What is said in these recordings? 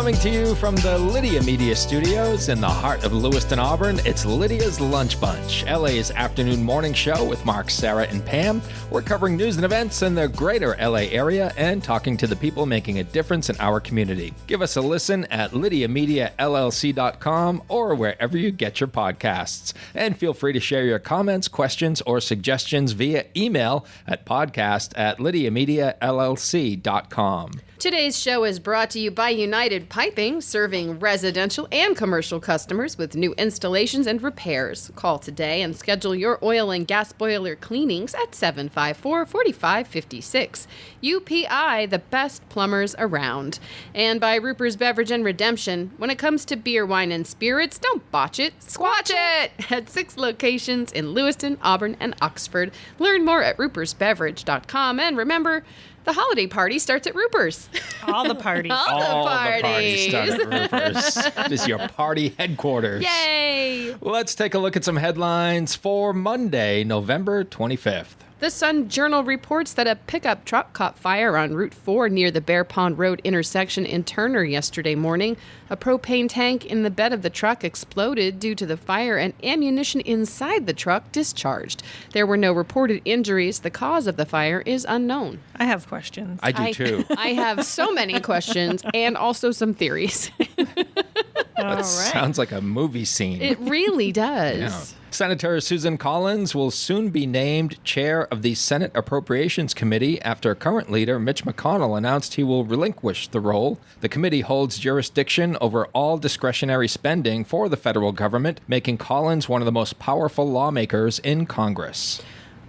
Coming to you from the Lydia Media Studios in the heart of Lewiston, Auburn, it's Lydia's Lunch Bunch, LA's afternoon morning show with Mark, Sara, and Pam. We're covering news and events in the greater LA area and talking to the people making a difference in our community. Give us a listen at lydiamediallc.com or wherever you get your podcasts. And feel free to share your comments, questions, or suggestions via email at podcast@lydiamediallc.com. Today's show is brought to you by United Piping, serving residential and commercial customers with new installations and repairs. Call today and schedule your oil and gas boiler cleanings at 754-4556. UPI, the best plumbers around. And by Roopers Beverage and Redemption. When it comes to beer, wine, and spirits, don't botch it, squatch it! At 6 locations in Lewiston, Auburn, and Oxford. Learn more at roopersbeverage.com. And remember, the holiday party starts at Roopers. All the parties. All the parties start at Roopers. This is your party headquarters. Yay! Let's take a look at some headlines for Monday, November 25th. The Sun Journal reports that a pickup truck caught fire on Route 4 near the Bear Pond Road intersection in Turner yesterday morning. A propane tank in the bed of the truck exploded due to the fire, and ammunition inside the truck discharged. There were no reported injuries. The cause of the fire is unknown. I have questions. I do too. I have so many questions and also some theories. That sounds like a movie scene. It really does. Yeah. Senator Susan Collins will soon be named chair of the Senate Appropriations Committee after current leader Mitch McConnell announced he will relinquish the role. The committee holds jurisdiction over all discretionary spending for the federal government, making Collins one of the most powerful lawmakers in Congress.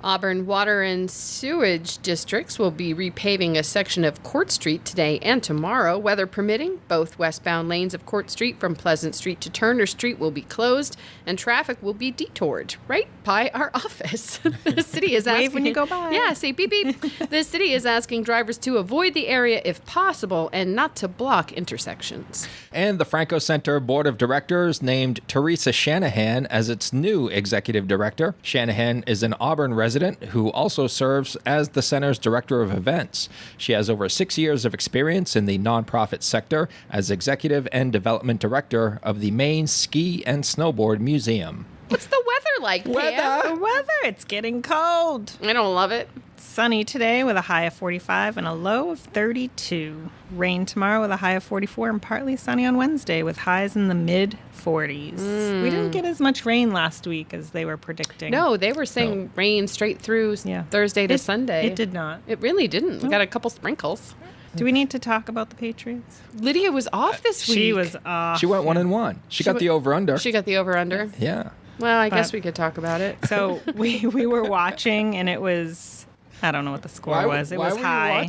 Auburn Water and Sewage Districts will be repaving a section of Court Street today and tomorrow. Weather permitting, both westbound lanes of Court Street from Pleasant Street to Turner Street will be closed, and traffic will be detoured right by our office. The city is asking... Wave when you go by. Yeah, say beep beep. The city is asking drivers to avoid the area if possible and not to block intersections. And the Franco Center Board of Directors named Teresa Shanahan as its new executive director. Shanahan is an Auburn resident who also serves as the center's director of events. She has over 6 years of experience in the nonprofit sector as executive and development director of the Maine Ski and Snowboard Museum. What's the weather like, Pam? The weather, it's getting cold. I don't love it. Sunny today with a high of 45 and a low of 32. Rain tomorrow with a high of 44 and partly sunny on Wednesday with highs in the mid-40s. We didn't get as much rain last week as they were predicting. No, they were saying rain straight through Thursday to Sunday. It did not. It really didn't. We got a couple sprinkles. Do we need to talk about the Patriots? Lydia was off this week. She was off. She went 1-1. She got the over-under. She got the over-under. Yeah. Well, I guess we could talk about it. So we were watching, and it was... I don't know what the score was. It was high.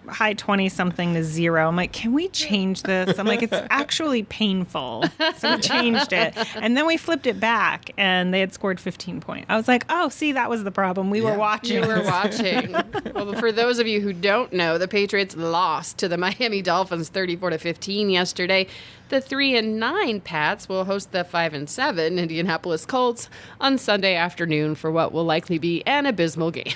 High 20-something to 0. I'm like, can we change this? I'm like, it's actually painful. So we changed it. And then we flipped it back, and they had scored 15 points. I was like, oh, see, that was the problem. We were watching. You were watching. Well, for those of you who don't know, the Patriots lost to the Miami Dolphins 34-15 yesterday. The 3-9 Pats will host the 5-7 Indianapolis Colts on Sunday afternoon for what will likely be an abysmal game.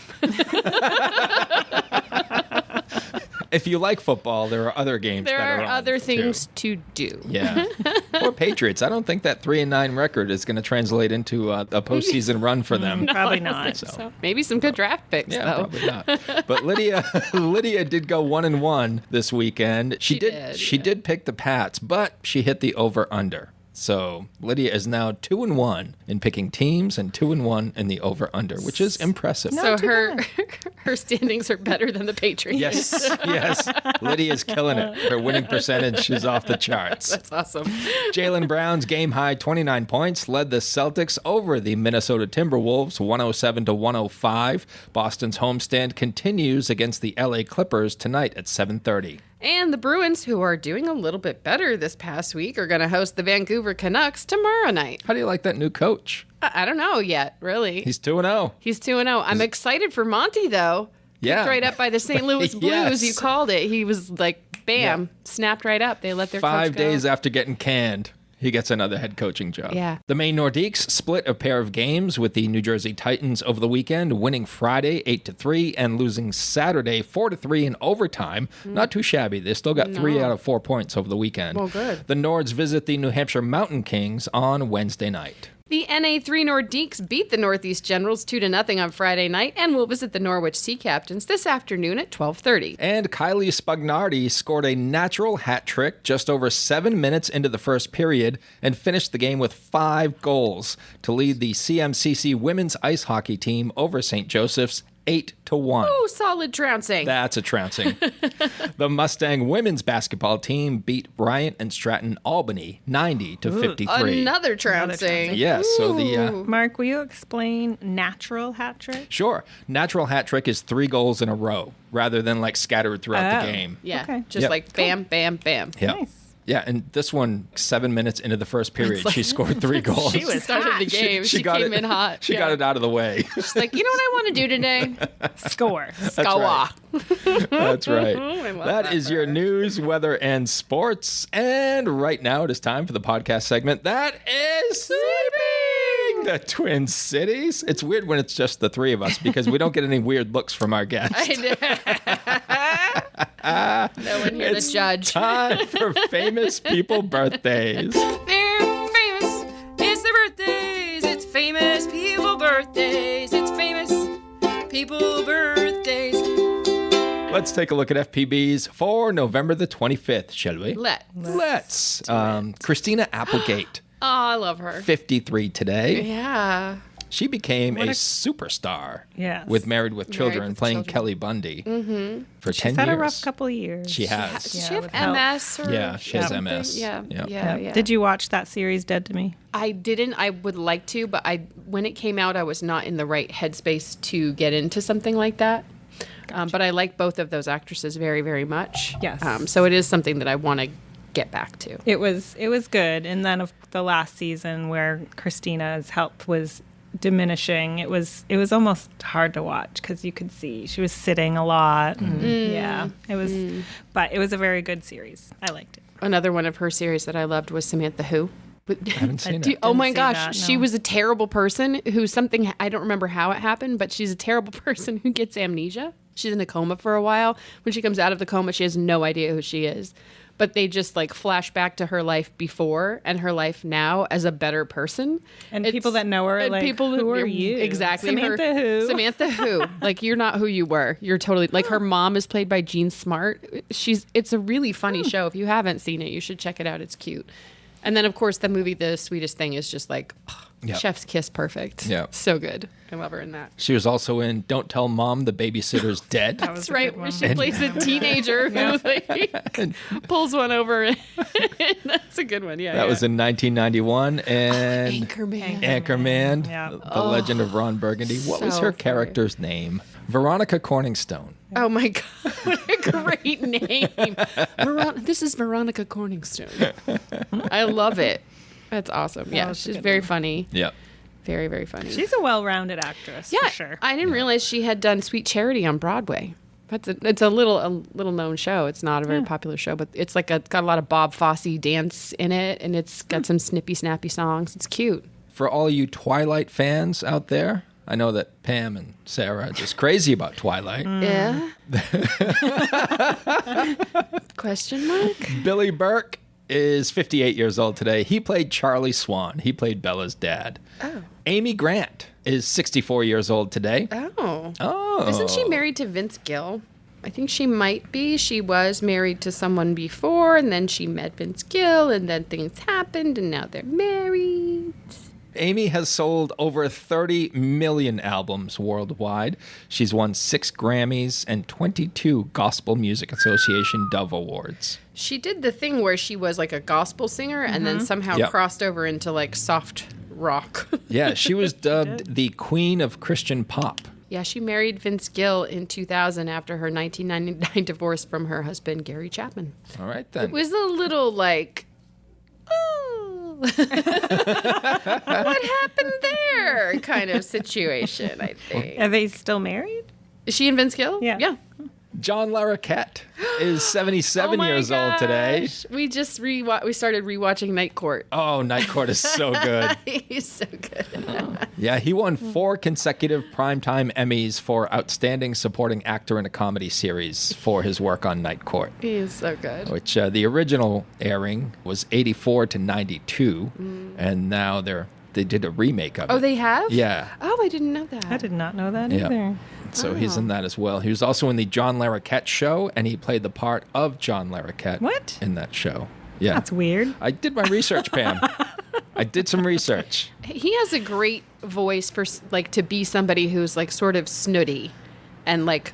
If you like football, there are other games. There that are other things to do. Yeah. Or Patriots. I don't think that 3-9 record is going to translate into a postseason run for them. Probably not. So maybe some good draft picks, though. Probably not. But Lydia did go 1-1 this weekend. She did pick the Pats, but she hit the over-under. So Lydia is now 2-1 in picking teams and 2-1 in the over/under, which is impressive. So her standings are better than the Patriots. Yes. Lydia's killing it. Her winning percentage is off the charts. That's awesome. Jaylen Brown's game-high 29 points led the Celtics over the Minnesota Timberwolves 107-105. Boston's homestand continues against the LA Clippers tonight at 7:30. And the Bruins, who are doing a little bit better this past week, are going to host the Vancouver Canucks tomorrow night. How do you like that new coach? I don't know yet, really. He's 2-0. He's 2-0. I'm excited for Monty, though. Yeah. Picked right up by the St. Louis Blues. Yes. You called it. He was like, bam, snapped right up. They let their coach go. 5 days after getting canned. He gets another head coaching job. Yeah. The Maine Nordiques split a pair of games with the New Jersey Titans over the weekend, winning Friday 8-3 and losing Saturday 4-3 in overtime. Not too shabby. They still got 3 out of 4 points over the weekend. Well, good. The Nords visit the New Hampshire Mountain Kings on Wednesday night. The NA3 Nordiques beat the Northeast Generals 2-0 on Friday night and will visit the Norwich Sea Captains this afternoon at 12:30. And Kylie Spagnardi scored a natural hat trick just over 7 minutes into the first period and finished the game with 5 goals to lead the CMCC women's ice hockey team over St. Joseph's 8-1. Oh, solid trouncing. That's a trouncing. The Mustang women's basketball team beat Bryant and Stratton Albany 90-53. Another trouncing. Yes, so the Mark, will you explain natural hat trick? sure, natural hat trick is 3 goals in a row rather than like scattered throughout the game. Yeah, Okay. just Yep. like bam, bam, bam. Yeah. Nice. Yeah, and this one, 7 minutes into the first period, like- she scored 3 goals. She was Started hot. the game. She got came it- in hot. She Yeah. got it out of the way. She's like, you know what I want to do today? Score. Skawa. That's right. I love That that is for your her. news, weather, and sports. And right now it is time for the podcast segment that is Sleeping the Twin Cities. It's weird when it's just the 3 of us because we don't get any weird looks from our guests. No one here to It's judge. time for famous people birthdays. They're famous. It's their birthdays. It's famous people birthdays. It's famous people birthdays. Let's take a look at FPBs for November the 25th, shall we? Let's. Christina Applegate, Oh, I love her. 53 today. Yeah. She became a superstar Yes. with Married with Children, with playing Children. Kelly Bundy for 10 She's years. had a rough couple of years. She has. Does she Yeah, have with help. MS or Yeah, she has something? MS. Yeah, Yep. yeah. Did you watch that series, Dead to Me? I didn't. I would like to, but when it came out, I was not in the right headspace to get into something like that. But I like both of those actresses very, very much. Yes. So it is something that I want to get back to. It was good. And then of the last season where Christina's health was diminishing, it was almost hard to watch because you could see she was sitting a lot. And yeah, it was, but it was a very good series. I liked it. Another one of her series that I loved was Samantha Who. I haven't seen Do- it. oh my see gosh, that, she no. was a terrible person who I don't remember how it happened, but she's a terrible person who gets amnesia. She's in a coma for a while. When she comes out of the coma, she has no idea who she is. But they just like flash back to her life before and her life now as a better person. And people that know her are and like, who are you? Exactly. Samantha who? Samantha who? Like, you're not who you were. You're totally, like, her mom is played by Jean Smart. It's a really funny show. If you haven't seen it, you should check it out. It's cute. And then, of course, the movie The Sweetest Thing is just like, Yep. chef's kiss perfect. Yep. So good. I love her in that. She was also in Don't Tell Mom the Babysitter's Dead. That was That's a right, good where one. she plays a teenager who like, pulls one over. That's a good one, yeah. That was in 1991. And Anchorman. Anchorman, Yeah. The Legend of Ron Burgundy. What was so her funny. character's name? Veronica Corningstone. Oh my God, what a great name. This is Veronica Corningstone. I love it. That's awesome. Yeah, was a she's good very one. funny. Yep. Very, very funny. She's a well-rounded actress, yeah, for sure. I didn't realize she had done Sweet Charity on Broadway. It's a little known show. It's not a very popular show, but it's like got a lot of Bob Fosse dance in it, and it's got some snippy, snappy songs. It's cute. For all you Twilight fans out there, I know that Pam and Sarah are just crazy about Twilight. Yeah. Question mark? Billy Burke is 58 years old today. He played Charlie Swan. He played Bella's dad. Oh. Amy Grant is 64 years old today. Oh. Oh. Isn't she married to Vince Gill? I think she might be. She was married to someone before, and then she met Vince Gill, and then things happened, and now they're married. Amy has sold over 30 million albums worldwide. She's won 6 Grammys and 22 Gospel Music Association Dove Awards. She did the thing where she was like a gospel singer and then somehow Yep. crossed over into like soft rock. Yeah, she was dubbed the Queen of Christian Pop. Yeah, she married Vince Gill in 2000 after her 1999 divorce from her husband, Gary Chapman. All right, then. It was a little like, oh, what happened there kind of situation, I think. Are they still married? Is she and Vince Gill? Yeah. Yeah. John Larroquette is 77 years old today. We just we started rewatching Night Court. Oh, Night Court is so good. He's so good. Yeah, he won 4 consecutive Primetime Emmys for Outstanding Supporting Actor in a Comedy Series for his work on Night Court. He is so good. Which the original airing was 84 to 92, and now they did a remake of it. Oh, they have? Yeah. Oh, I didn't know that. I did not know that Yeah. either. So he's in that as well. He was also in the John Larroquette Show, and he played the part of John Larroquette What? in that show. Yeah. That's weird. I did my research, Pam. I did some research. He has a great voice for like to be somebody who's like sort of snooty and like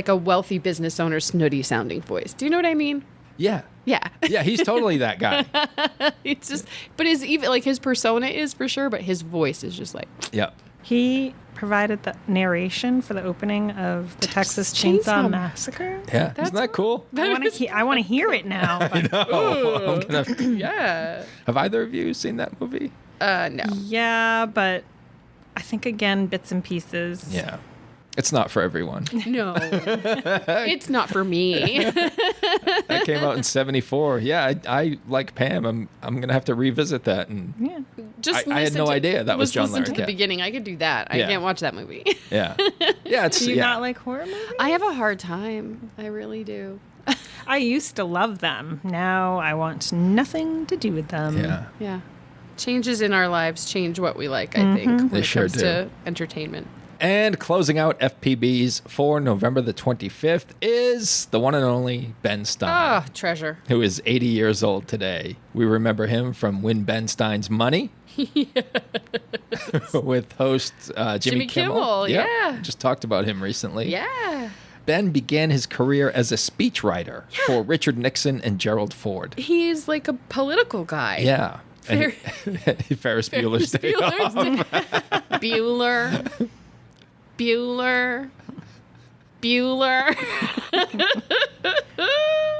a wealthy business owner snooty sounding voice. Do you know what I mean? Yeah. Yeah. Yeah, he's totally that guy. It's just but his persona is for sure, but his voice is just like Yep. He provided the narration for the opening of the Texas Chainsaw Massacre. Yeah. Isn't that cool? I want to hear it now. But Oh, I'm gonna... Yeah. Have either of you seen that movie? No. yeah, but I think again bits and pieces. Yeah. It's not for everyone. No. It's not for me. That came out in 74. Yeah, I like Pam. I'm going to have to revisit that. And Yeah. Just I had no idea that was John listen to the Larroquette. beginning. I could do that. I Yeah. can't watch that movie. yeah. Yeah, it's Do you yeah. not like horror movies? I have a hard time. I really do. I used to love them. Now I want nothing to do with them. Yeah. Yeah. Changes in our lives change what we like, I think, when They it sure comes do. to entertainment. And closing out FPBs for November the 25th is the one and only Ben Stein, Ah, treasure. who is 80 years old today. We remember him from Win Ben Stein's Money with host Jimmy Kimmel, yeah. Just talked about him recently. Yeah. Ben began his career as a speechwriter for Richard Nixon and Gerald Ford. He's like a political guy. Yeah. And Ferris Bueller's Day Off. Bueller.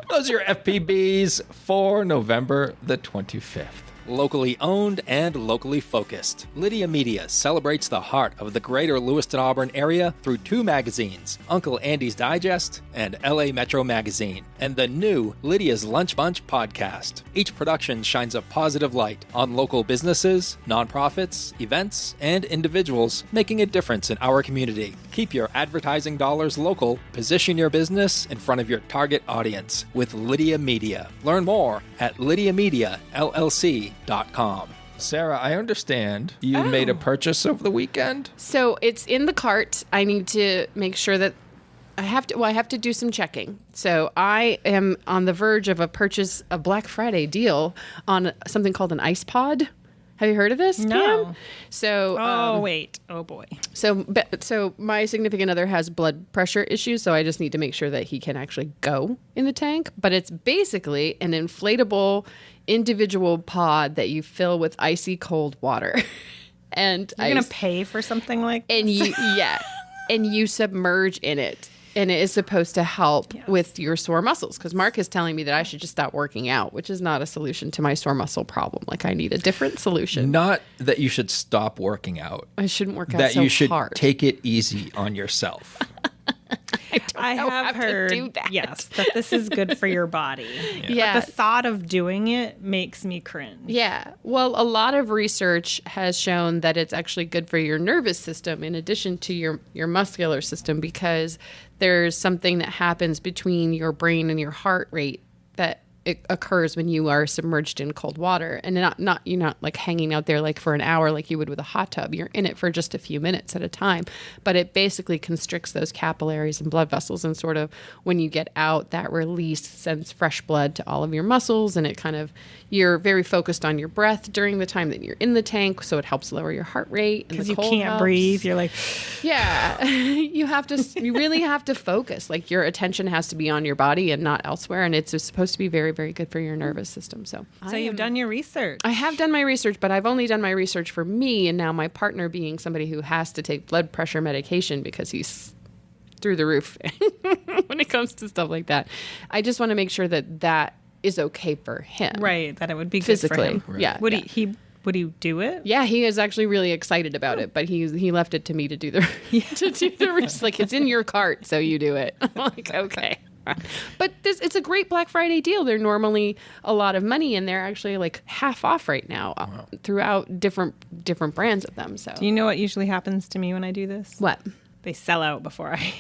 Those are your FPBs for November the 25th. Locally owned and locally focused, Lydia Media celebrates the heart of the greater Lewiston-Auburn area through 2 magazines, Uncle Andy's Digest and LA Metro Magazine, and the new Lydia's Lunch Bunch podcast. Each production shines a positive light on local businesses, nonprofits, events, and individuals making a difference in our community. Keep your advertising dollars local, position your business in front of your target audience with Lydia Media. Learn more at lydiamediallc.com. Sarah, I understand you made a purchase over the weekend. So it's in the cart. I need to make sure that I have to do some checking. So I am on the verge of a Black Friday deal on something called an ice pod. Have you heard of this? No. Pam? So wait. Oh boy. So my significant other has blood pressure issues, so I just need to make sure that he can actually go in the tank. But it's basically an inflatable individual pod that you fill with icy cold water. And You're going to pay for something like and you submerge in it. And it is supposed to help with your sore muscles, because Mark is telling me that I should just stop working out, which is not a solution to my sore muscle problem. Like, I need a different solution. Not that you should stop working out. I shouldn't work out That so you should hard. take it easy on yourself. I have heard, do that. yes, that this is good for your body. Yeah. But the thought of doing it makes me cringe. Yeah. Well, a lot of research has shown that it's actually good for your nervous system in addition to your muscular system, because there's something that happens between your brain and your heart rate that it occurs when you are submerged in cold water, and you're not like hanging out there like for an hour like you would with a hot tub. You're in it for just a few minutes at a time, but it basically constricts those capillaries and blood vessels, and sort of when you get out, that release sends fresh blood to all of your muscles, and it kind of, you're very focused on your breath during the time that you're in the tank, so it helps lower your heart rate. Because you can't breathe. You're like, yeah, you really have to focus. Like, your attention has to be on your body and not elsewhere. And it's supposed to be very, very good for your nervous system. So you've done your research. I have done my research, but I've only done my research for me. And now my partner, being somebody who has to take blood pressure medication because he's through the roof when it comes to stuff like that. I just want to make sure that is okay for him. Right, that it would be Physically. good for him. Yeah. Would yeah. he Would he do it? Yeah, he is actually really excited about it, but he left it to me to do the like it's in your cart, so you do it. I'm like, okay. But it's a great Black Friday deal. They're normally a lot of money, and they're actually like half off right now throughout different brands of them. So Do you know what usually happens to me when I do this? what? They sell out before I...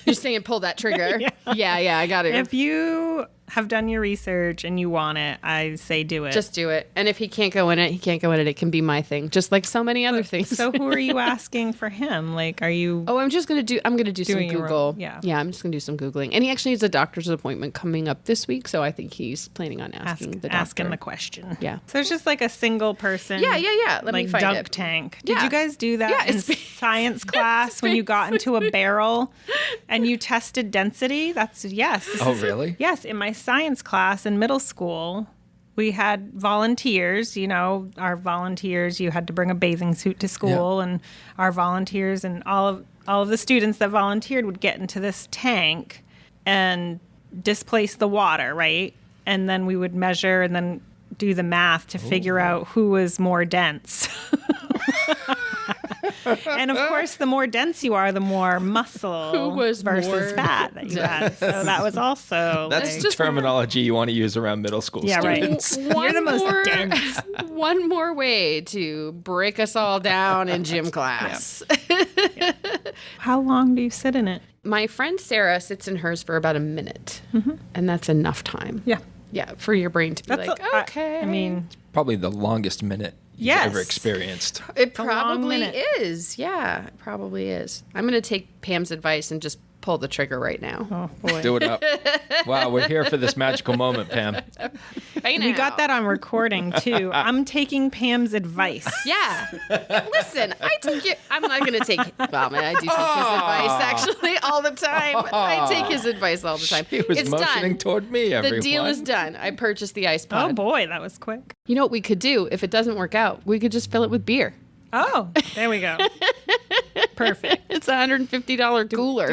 You're saying pull that trigger? Yeah, I got it. If you have done your research and you want it, I say do it. Just do it. And if he can't go in it, he can't go in it. It can be my thing, just like so many other things. So who are you asking for him? Like, are you... Oh, I'm gonna do some Doing your Google. own- yeah. I'm just gonna do some Googling. And he actually has a doctor's appointment coming up this week, so I think he's planning on asking the doctor. asking the question. Yeah. So it's just like a single person. Yeah. Let me like find dunk it. tank. Did Yeah. you guys do that Yeah, in it's- science class when you got into a barrel and you tested density? That's yes. Oh, really? Yes, in my science class in middle school, we had volunteers. You know, our volunteers. You had to bring a bathing suit to school, and our volunteers and all of the students that volunteered would get into this tank and displace the water, right? And then we would measure and then do the math to figure out who was more dense. And of course, the more dense you are, the more muscle Who was versus more fat that you had. So that was also That's like, the terminology you want to use around middle school Yeah, right. students. You're the most dense. One more way to break us all down in gym class. How long do you sit in it? My friend Sara sits in hers for about a minute, and that's enough time. Yeah. Yeah, for your brain to be like, okay. I mean, Probably the longest minute you've Yes. ever experienced. it a long probably minute. is. Yeah, it probably is. I'm going to take Pam's advice and just pull the trigger right now. oh boy. Do it up. Wow, we're here for this magical moment, Pam. Hey, We now. got that on recording too. I'm taking Pam's advice. Yeah. Listen, I take it. I'm not going to take. Well, I do take his advice actually all the time. I take his advice all the time. He was It's motioning done. toward me, everyone. The deal is done. I purchased the ice Oh pod. boy, that was quick. You know what we could do if it doesn't work out? We could just fill it with beer. Oh, there we go. Perfect. It's a $150 cooler.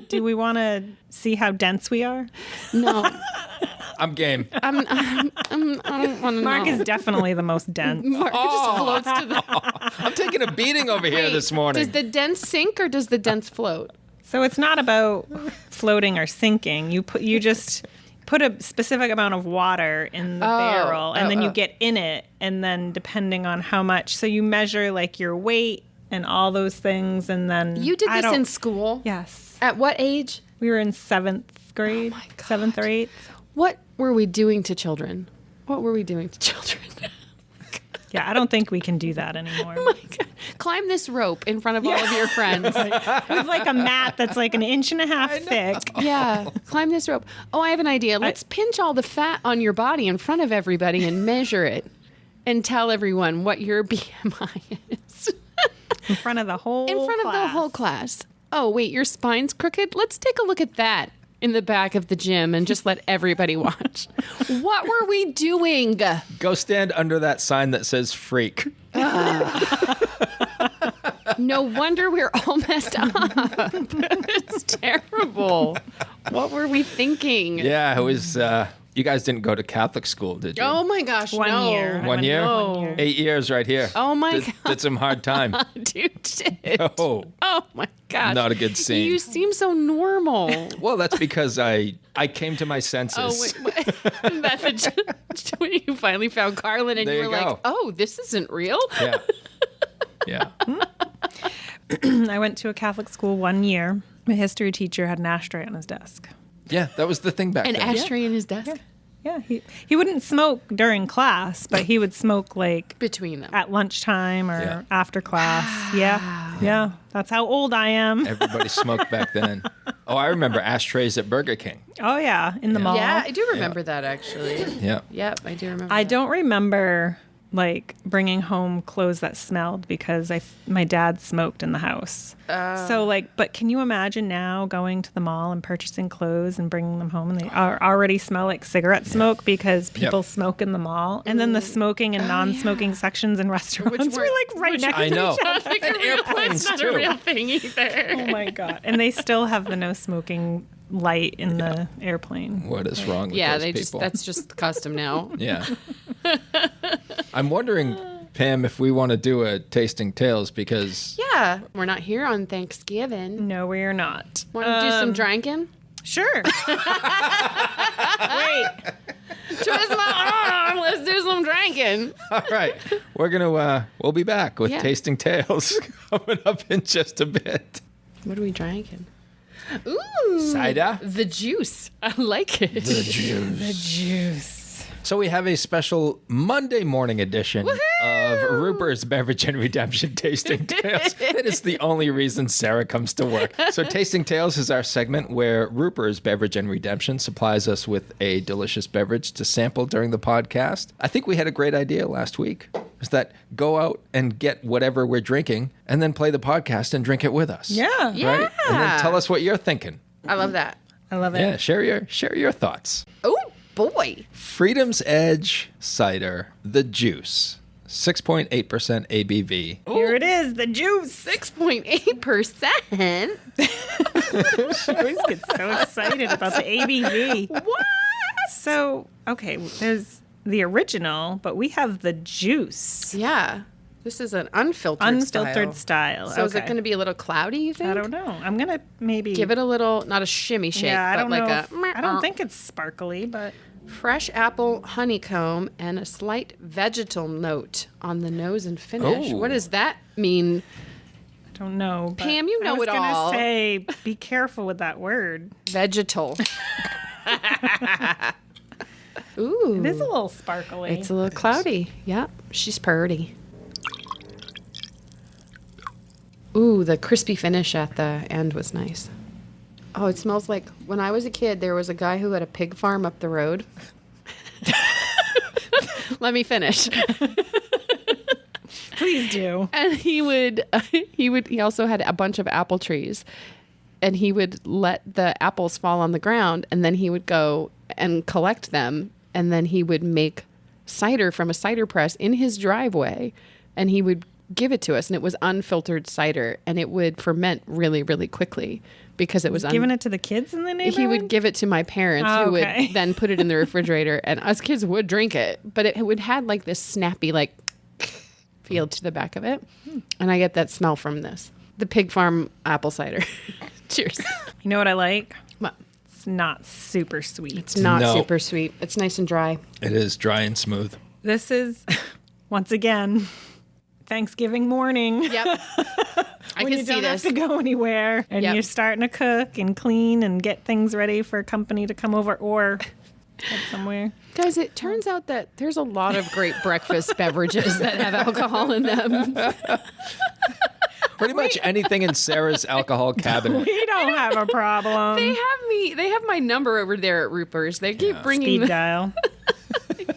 Do we want to see how dense we are? No, I'm game. I don't want to Mark know. is definitely the most dense. Mark just floats to the. I'm taking a beating over here this morning. Does the dents sink or does the dents float? So it's not about floating or sinking. You just put a specific amount of water in the barrel, and then you get in it, and then depending on how much, so you measure like your weight and all those things, and then You did this in school? Yes, At what age? we were in 7th grade, my God. 7th or 8th. What were we doing to children? What were we doing to children? Yeah, I don't think we can do that anymore. Oh my God. Climb this rope in front of all of your friends. With like a mat that's like an inch and a half thick. Yeah, climb this rope. Oh, I have an idea. Let's pinch all the fat on your body in front of everybody and measure it and tell everyone what your BMI is. In front of the whole In front of the whole class. Oh, wait, your spine's crooked? Let's take a look at that in the back of the gym and just let everybody watch. What were we doing? Go stand under that sign that says freak. No wonder we're all messed up. It's terrible. What were we thinking? Yeah, it was. You guys didn't go to Catholic school, did you? Oh my gosh, One no. year. I One went year? one year. 8 years right here. Oh my did, God. Did some hard time. Dude, did. Oh. Oh my gosh. Not a good scene. You seem so normal. Well, that's because I came to my senses. Oh, wait. That's when you finally found Carlin and There you you were like, go. oh, this isn't real? Yeah. Yeah. I went to a Catholic school 1 year. My history teacher had an ashtray on his desk. Yeah, that was the thing back An then. ashtray in his desk? Yeah, he wouldn't smoke during class, but he would smoke like Between them. at lunchtime or Yeah. after class. Yeah. That's how old I am. Everybody smoked back then. Oh, I remember ashtrays at Burger King. Oh yeah, in the mall. Yeah, I do remember that actually. Yeah. Yep, I do remember I that. don't remember like bringing home clothes that smelled because my dad smoked in the house. So like, but can you imagine now going to the mall and purchasing clothes and bringing them home and they already smell like cigarette smoke because people smoke in the mall, and then the smoking and non-smoking sections in restaurants were like right next I to know. each other. Like a real, airplanes, that's not too. a real thing either. Oh my god! And they still have the no smoking light in the airplane. What is wrong with Yeah, those people? that's just custom now. Yeah. I'm wondering Pam, if we want to do a tasting tales, because Yeah, we're not here on Thanksgiving. No, we are not. Want to do some drinking? Sure. Wait. Twist my arm. Let's do some drinking. all right, we'll be back with Yeah. tasting tales coming up in just a bit. What are we drinking? Ooh. Cider? The juice. I like it. The juice. The juice. So we have a special Monday morning edition of Roopers Beverage and Redemption Tasting Tales. That is the only reason Sarah comes to work. So Tasting Tales is our segment where Roopers Beverage and Redemption supplies us with a delicious beverage to sample during the podcast. I think we had a great idea last week. Is that go out and get whatever we're drinking and then play the podcast and drink it with us. Yeah. Yeah. Right? And then tell us what you're thinking. I love that. I love it. Yeah, share your thoughts. Oh, boy. Freedom's Edge Cider, the juice, 6.8% ABV. Here it is, the juice. 6.8%. She always gets so excited about the ABV. What? So, okay, there's the original, but we have the juice. Yeah. This is an unfiltered Unfiltered style. So is it Okay. going to be a little cloudy, you think? I don't know. I'm going to maybe Give it a little, not a shimmy shake, Yeah, I but don't like know. a... I don't think it's sparkly, but Fresh apple, honeycomb, and a slight vegetal note on the nose and finish. Oh. What does that mean? I don't know. But Pam, you know it all. I was going to say, be careful with that word. Vegetal. Ooh. It is a little sparkly. It's a little cloudy. Yep. She's purty. Ooh, the crispy finish at the end was nice. Oh, it smells like when I was a kid, there was a guy who had a pig farm up the road. Let me finish. Please do. And he also had a bunch of apple trees. And he would let the apples fall on the ground, and then he would go and collect them, and then he would make cider from a cider press in his driveway, and he would give it to us, and it was unfiltered cider, and it would ferment really, really quickly because it was Giving it to the kids in the neighborhood? He would give it to my parents, Oh, who okay. would then put it in the refrigerator, and us kids would drink it, but it would had like this snappy like feel to the back of it, and I get that smell from this. The pig farm apple cider. Cheers. You know what I like? What? It's not super sweet. It's not No. super sweet. It's nice and dry. It is dry and smooth. This is, once again, Thanksgiving morning. Yep. I When can you see don't this. have to go anywhere and Yep. you're starting to cook and clean and get things ready for company to come over or head somewhere. Guys, it turns out that there's a lot of great breakfast beverages that have alcohol in them. Pretty much anything in Sarah's alcohol cabinet. We don't have a problem. They have my number over there at Roopers. They keep bringing Speed dial.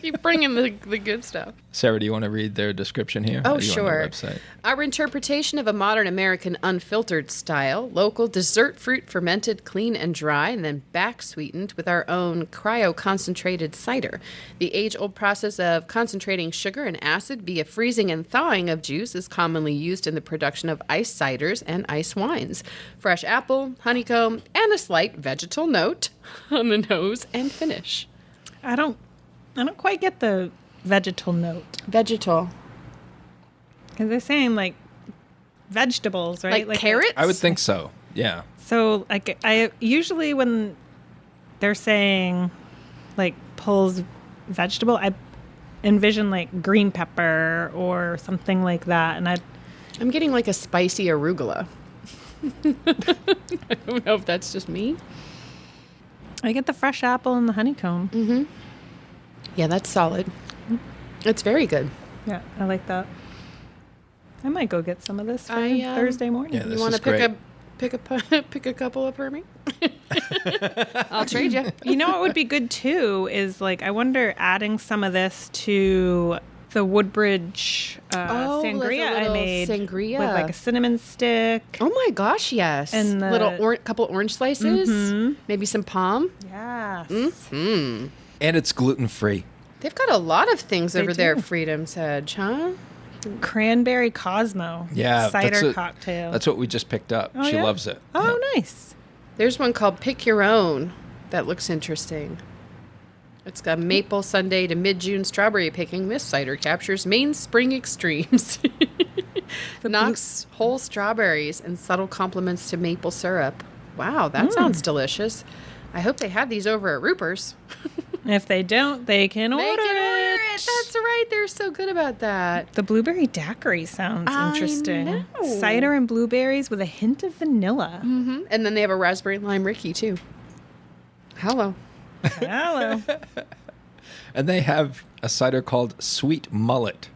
the good stuff. Sarah, do you want to read their description here? Oh, Or do you want sure. the website? Our interpretation of a modern American unfiltered style, local dessert fruit fermented clean and dry, and then back sweetened with our own cryo-concentrated cider. The age-old process of concentrating sugar and acid via freezing and thawing of juice is commonly used in the production of iced ciders and ice wines. Fresh apple, honeycomb, and a slight vegetal note on the nose and finish. I don't quite get the vegetal note. Vegetal. Because they're saying like vegetables, right? Like carrots? I would think so. Yeah. So like I usually when they're saying like pulls vegetable, I envision like green pepper or something like that. And I'm getting like a spicy arugula. I don't know if that's just me. I get the fresh apple and the honeycomb. Yeah, that's solid. It's very good. Yeah, I like that. I might go get some of this for I, Thursday morning. Yeah, You this want is to great. pick a couple up for me? I'll trade you. You know what would be good too is like I wonder adding some of this to the Woodbridge Oh, like a sangria I little sangria sangria. with like a cinnamon stick. Oh my gosh, yes. And the- little couple orange slices, maybe some palm. Yes. And it's gluten-free. They've got a lot of things They over there do. at Freedom's Edge, huh? Cranberry Cosmo. Yeah. Cider cocktail. That's what we just picked up. Oh, She yeah? loves it. Oh, nice. There's one called Pick Your Own that looks interesting. It's got maple Sunday to mid-June strawberry picking. This cider captures Maine spring extremes. Knocks whole strawberries and subtle compliments to maple syrup. Wow, that sounds delicious. I hope they have these over at Roopers. If they don't, they can order it. That's right. They're so good about that. The blueberry daiquiri sounds interesting. know. Cider and blueberries with a hint of vanilla. Mm-hmm. And then they have a raspberry lime Ricky, too. Hello. Hello. And they have a cider called Sweet Mullet,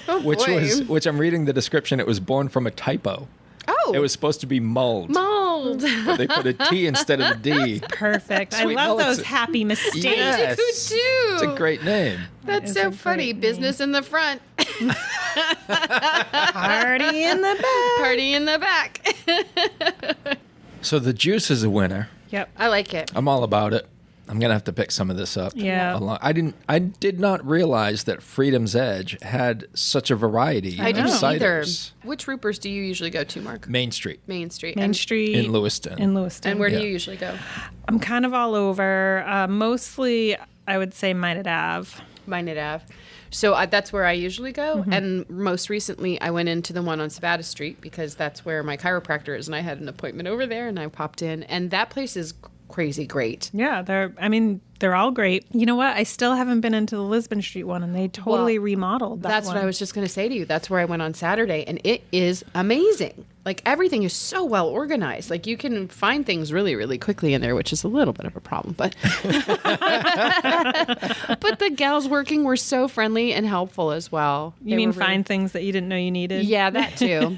Oh, which I'm reading the description. It was born from a typo. Oh. It was supposed to be mulled. Mold. But they put a T instead of a D. Party I Sweet love Mullet's those happy mistakes. Yes. You do. It's a great name. That's is so a funny. great Business in the front, Party in the back. party in the back. So the juice is a winner. Yep. I like it. I'm all about it. I'm gonna have to pick some of this up. Yeah. I did not realize that Freedom's Edge had such a variety I of didn't either. ciders. Which Roopers do you usually go to, Mark? Main Street Main Street. Main and, Street. in Lewiston. And where do Yeah. you usually go? I'm kind of all over. Mostly, I would say Minded Ave. Minded Ave. So that's where I usually go. And most recently, I went into the one on Sabata Street because that's where my chiropractor is. And I had an appointment over there and I popped in. And that place is crazy great. Yeah, they're all great. You know what? I still haven't been into the Lisbon Street one, and they totally remodeled that That's one. what I was just going to say to you. That's where I went on Saturday, and it is amazing. Like, everything is so well organized. Like, you can find things really, really quickly in there, which is a little bit of a problem. But but the gals working were so friendly and helpful as well. You mean find things that you didn't know you needed? Yeah, that too.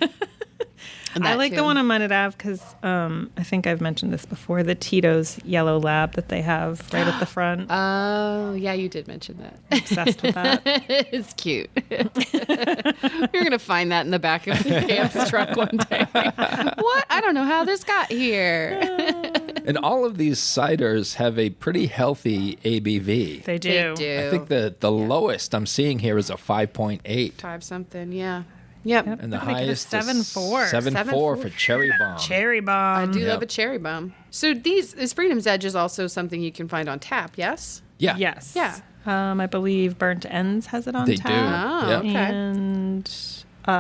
I like the one on Minded Ave because I think I've mentioned this before, the Tito's yellow lab that they have right at the front. Oh, yeah, you did mention that. Obsessed with that. It's cute. You're going to find that in the back of the Cam's truck one day. What? I don't know how this got here. And all of these ciders have a pretty healthy ABV. They do. They do. I think the lowest I'm seeing here is a 5.8. 5 something, yeah. Yep. Yep. And the I think it was highest is 7.4. 7.4 for Cherry Bomb. Cherry bomb. I do Yep. love a cherry bomb. So this Freedom's Edge is also something you can find on tap, yes? Yeah. Yes. Yeah. I believe Burnt Ends has it on They tap. Oh, do. Yep. okay. And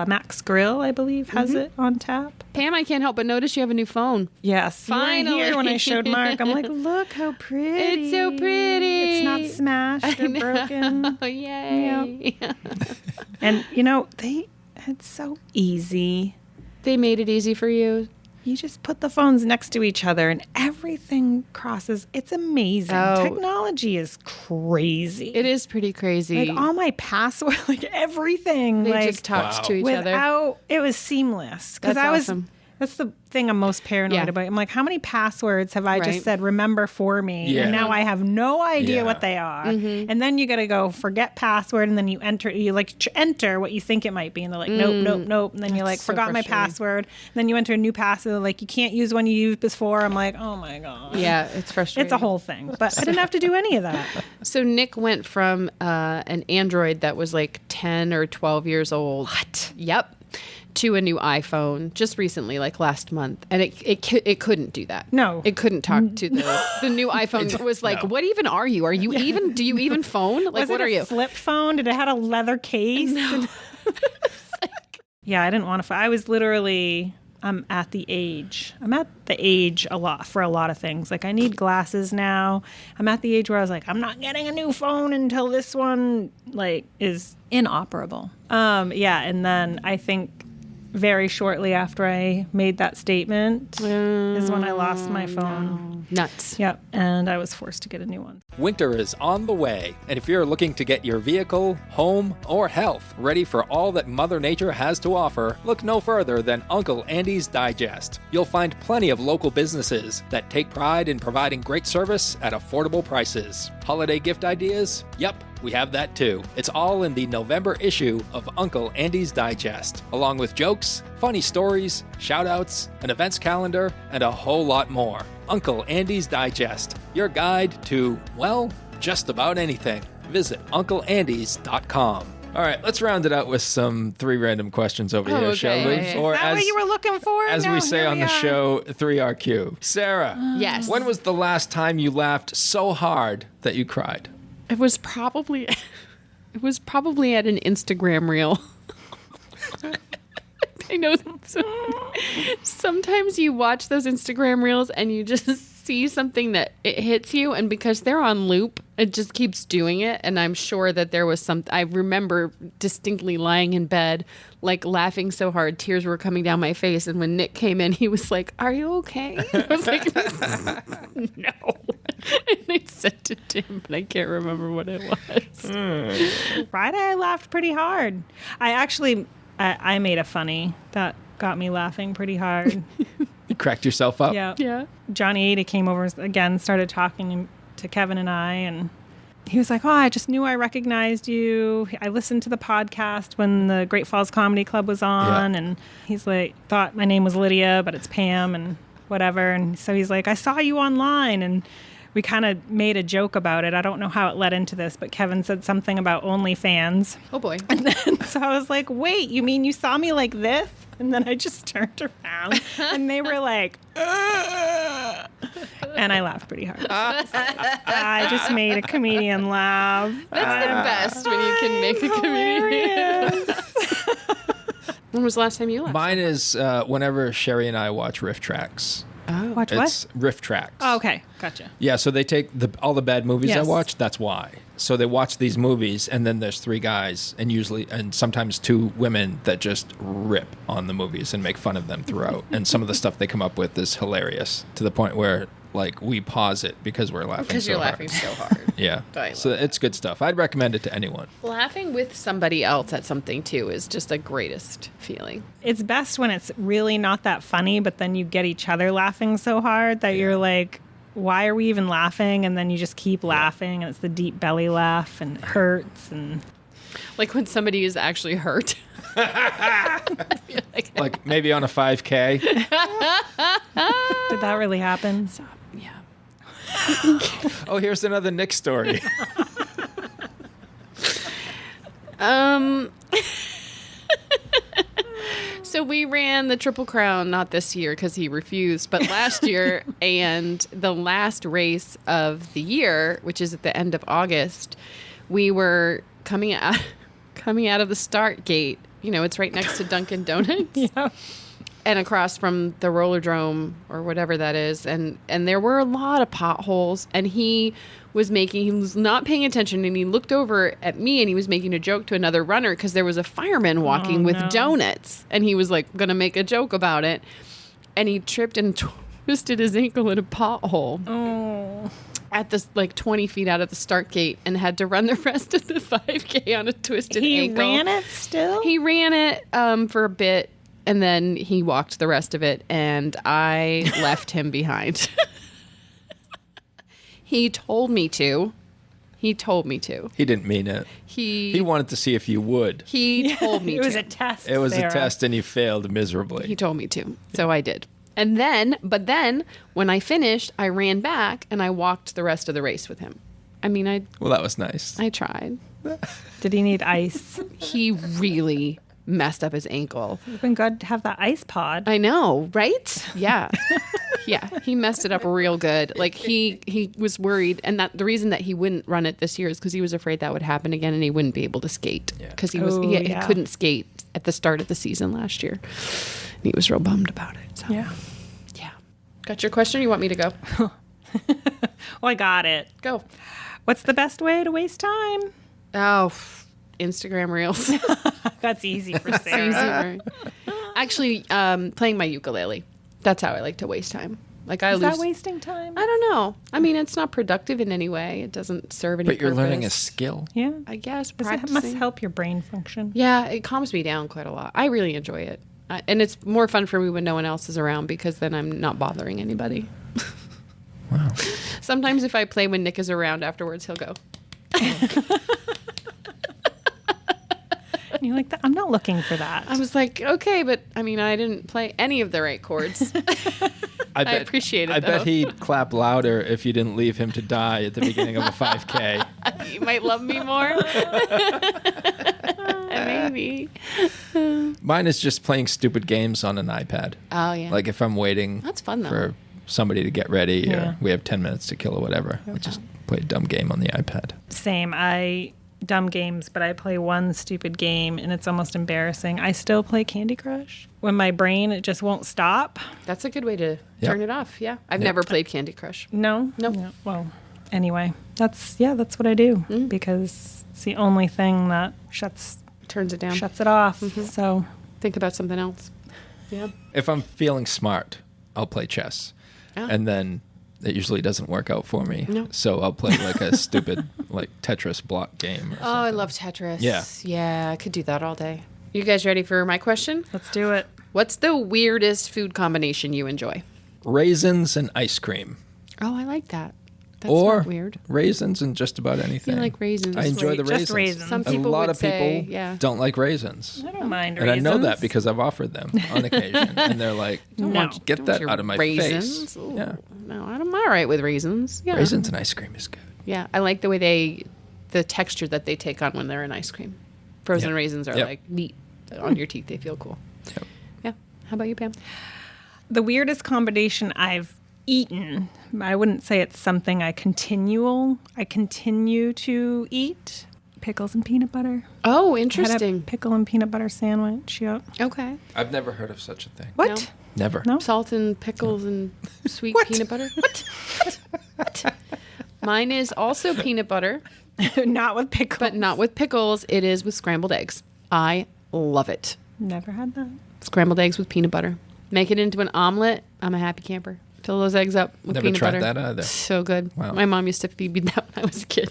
Max Grill, I believe, has it on tap. Pam, I can't help but notice you have a new phone. Yes. You weren't Finally. here when I showed Mark. I'm like, look how pretty. It's so pretty. It's not smashed or broken. Oh, yay. And, it's so easy. They made it easy for you. You just put the phones next to each other and everything crosses. It's amazing. Oh. Technology is crazy. It is pretty crazy. Like all my password, like everything. they like just talked Wow. to each other. without, it was seamless. That's I was, awesome. that's the thing I'm most paranoid Yeah. about. I'm like, how many passwords have I Right. just said, remember for me? Yeah. And now I have no idea Yeah. what they are. Mm-hmm. And then you got to go forget password. And then you enter what you think it might be. And they're like, nope. And then you're like, so forgot my frustrating. password. And then you enter a new password. Like, you can't use one you used before. I'm like, oh my God. Yeah, it's frustrating. It's a whole thing. But I didn't have to do any of that. So Nick went from an Android that was like 10 or 12 years old. What? Yep. To a new iPhone just recently, like last month, and it couldn't do that. No. it couldn't talk to the new iPhone. Was like, what even are you? Are you even? Do you even phone? Like, Was what it are a you? flip phone? Did it have a leather case? No. Yeah, I didn't want to. I was literally. I'm at the age a lot for a lot of things. Like, I need glasses now. I'm at the age where I was like, I'm not getting a new phone until this one is inoperable. Yeah, and then I think very shortly after I made that statement is when I lost my phone. Nuts. Yep, and I was forced to get a new one. Winter is on the way, and if you're looking to get your vehicle, home, or health ready for all that Mother Nature has to offer, look no further than Uncle Andy's Digest. You'll find plenty of local businesses that take pride in providing great service at affordable prices. Holiday gift ideas? Yep, we have that too. It's all in the November issue of Uncle Andy's Digest, along with jokes, funny stories, shout-outs, an events calendar, and a whole lot more. Uncle Andy's Digest, your guide to, well, just about anything. Visit UncleAndys.com. All right, let's round it out with some 3 random questions over here, shall we? Okay. Or Is that what you were looking for? as No, we say here on we the are. show, 3RQ. Sarah, Yes. when was the last time you laughed so hard that you cried? It was probably at an Instagram reel. I know. Sometimes you watch those Instagram reels and you just see something that it hits you, and because they're on loop, it just keeps doing it. And I'm sure that there was some. I remember distinctly lying in bed, like laughing so hard, tears were coming down my face. And when Nick came in, he was like, "Are you okay?" I was like, "No." And I sent it to him, but I can't remember what it was. Friday, I laughed pretty hard. I made a funny that got me laughing pretty hard. You cracked yourself up? Yeah. Yeah. Johnny Ada came over again, started talking to Kevin and I, and he was like, "Oh, I just knew I recognized you. I listened to the podcast when the Great Falls Comedy Club was on." Yeah. And he's like, thought my name was Lydia, but it's Pam and whatever. And so he's like, "I saw you online." And we kind of made a joke about it. I don't know how it led into this, but Kevin said something about OnlyFans. Oh boy. And then, so I was like, "Wait, you mean you saw me like this?" And then I just turned around and they were like, "Ugh." And I laughed pretty hard. I just made a comedian laugh. That's the best when you can make a comedian. Hilarious. When was the last time you laughed? Mine is whenever Sherry and I watch Riff Tracks. Watch It's Riff Tracks. Oh, okay. Gotcha. Yeah, so they take all the bad movies I Yes. watch. That's why. So they watch these movies, and then there's 3 guys, and sometimes 2 women that just rip on the movies and make fun of them throughout. And some of the stuff they come up with is hilarious to the point where, like, we pause it because we're laughing. Because so you're hard. laughing so hard. Yeah. I So love it's good stuff. I'd recommend it to anyone. Laughing with somebody else at something too is just the greatest feeling. It's best when it's really not that funny, but then you get each other laughing so hard that you're like, "Why are we even laughing?" And then you just keep laughing, and it's the deep belly laugh, and it hurts. And Like when somebody is actually hurt. You're Like maybe on a 5K. did that really happen? yeah. Oh, here's another Nick story. So we ran the Triple Crown, not this year because he refused, but last year. And the last race of the year, which is at the end of August, we were coming out of the start gate. You know, it's right next to Dunkin' Donuts. Yeah. And across from the Rollerdrome or whatever that is. And there were a lot of potholes. And he was not paying attention. And he looked over at me and he was making a joke to another runner because there was a fireman walking with no. donuts. And he was like going to make a joke about it. And he tripped and twisted his ankle in a pothole. Oh. At this, like 20 feet out of the start gate, and had to run the rest of the 5K on a twisted He ankle. ran it still? He ran it for a bit, and then he walked the rest of it, and I left him behind. He told me to. He didn't mean it. He wanted to see if you would. He told me It was to. a test. It was Sarah. a test, and you failed miserably. He told me to, so I did. And then, when I finished, I ran back and I walked the rest of the race with him. I mean, Well, that was nice. I tried. Did he need ice? He really messed up his ankle. It's been good to have that ice pod. I know, right? Yeah. Yeah, he messed it up real good. Like he was worried, and that the reason that he wouldn't run it this year is because he was afraid that would happen again, and he wouldn't be able to skate because he couldn't skate at the start of the season last year. And he was real bummed about it. So. Yeah. Yeah. Got your question? Or you want me to go? Well, I got it. Go. What's the best way to waste time? Oh, Instagram Reels. That's easy for It's Sarah. easy, right? Actually, playing my ukulele. That's how I like to waste time. Like Is that wasting time? I don't know. I mean, it's not productive in any way. It doesn't serve any But you're learning a purpose. skill. Yeah. I guess It practicing. must help your brain function. Yeah, it calms me down quite a lot. I really enjoy it. And it's more fun for me when no one else is around because then I'm not bothering anybody. Wow. Sometimes if I play when Nick is around afterwards, he'll go. And you're like, I'm not looking for that. I was like, okay, but I mean, I didn't play any of the right chords. I appreciate it, I though. bet he'd clap louder if you didn't leave him to die at the beginning of a 5K. You might love me more. Maybe. Mine is just playing stupid games on an iPad. Oh, yeah. Like if I'm waiting That's fun, though. for somebody to get ready Yeah. or we have 10 minutes to kill or whatever, I just play a dumb game on the iPad. Same. Dumb games, but I play one stupid game and it's almost embarrassing. I still play Candy Crush. When my brain, it just won't stop. That's a good way to turn it off. Yeah. I've never played Candy Crush. No? Nope. No. Well, anyway, that's what I do because it's the only thing that shuts Turns it down. it off. So Think about something else. Yeah. If I'm feeling smart, I'll play chess. Oh. And then it usually doesn't work out for me. No. So I'll play like a stupid like Tetris block game. Or Oh, I something. love Tetris. Yeah. Yeah, I could do that all day. You guys ready for my question? let's do it. What's the weirdest food combination you enjoy? Raisins and ice cream. Oh, I like that. That's Or not weird. raisins and just about anything. like raisins. I enjoy the Just raisins. raisins. Some A people lot would of people say, yeah. don't like raisins. I don't mind And raisins. I know that because I've offered them on occasion. And they're like, No. get Don't that you out of my raisins? face. Ooh, Yeah. No, I'm all right with raisins. Yeah. Raisins and ice cream is good. Yeah, I like the way the texture that they take on when they're in ice cream. Frozen Yep. raisins are Yep. like neat on your teeth. They feel cool. Yep. Yeah. How about you, Pam? The weirdest combination I've eaten, I wouldn't say it's something I continue to eat. Pickles and peanut butter. Oh, I had a interesting. pickle and peanut butter sandwich. Yep. Okay. I've never heard of such a thing. What? No. Never. No? Salt and pickles and sweet What? peanut butter. What? Mine is also peanut butter, Not with pickles. but not with pickles. It is with scrambled eggs. I love it. Never had that. Scrambled eggs with peanut butter. Make it into an omelet. I'm a happy camper. Fill those eggs up with Never peanut tried butter. that either. So good. Wow. My mom used to feed me that when I was a kid.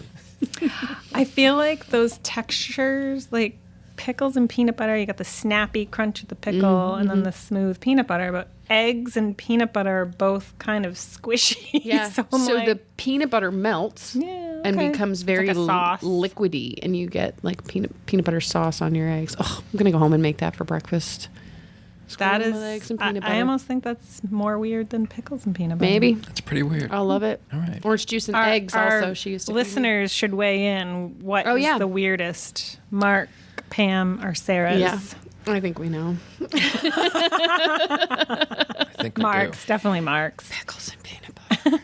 I feel like those textures, like pickles and peanut butter, you got the snappy crunch of the pickle and then the smooth peanut butter, but eggs and peanut butter are both kind of squishy. Yeah. so so I'm the like, peanut butter melts yeah, and okay. becomes It's very like a sauce. liquidy, and you get like peanut butter sauce on your eggs. Oh, I'm gonna go home and make that for breakfast. That is, Scrambled eggs and I, peanut I butter. almost think that's more weird than pickles and peanut butter. Maybe. That's pretty weird. I'll love it. All right. Orange juice and Our- eggs our also. She used to feed me. listeners should weigh in. What is Oh, yeah. the weirdest? Mark, Pam, or Sarah's? Yeah. I think we know. I think we Mark's, definitely Mark's. Pickles and peanut butter. do.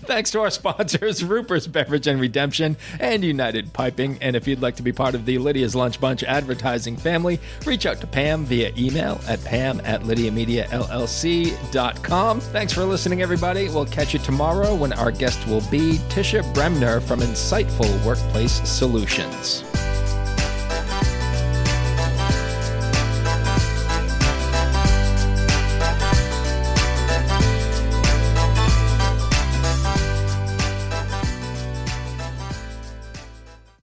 Thanks to our sponsors, Roopers Beverage and Redemption and United Piping. And if you'd like to be part of the Lydia's Lunch Bunch advertising family, reach out to Pam via email at pam@lydiamediallc.com. Thanks for listening, everybody. We'll catch you tomorrow when our guest will be Tisha Bremner from Insightful Workplace Solutions.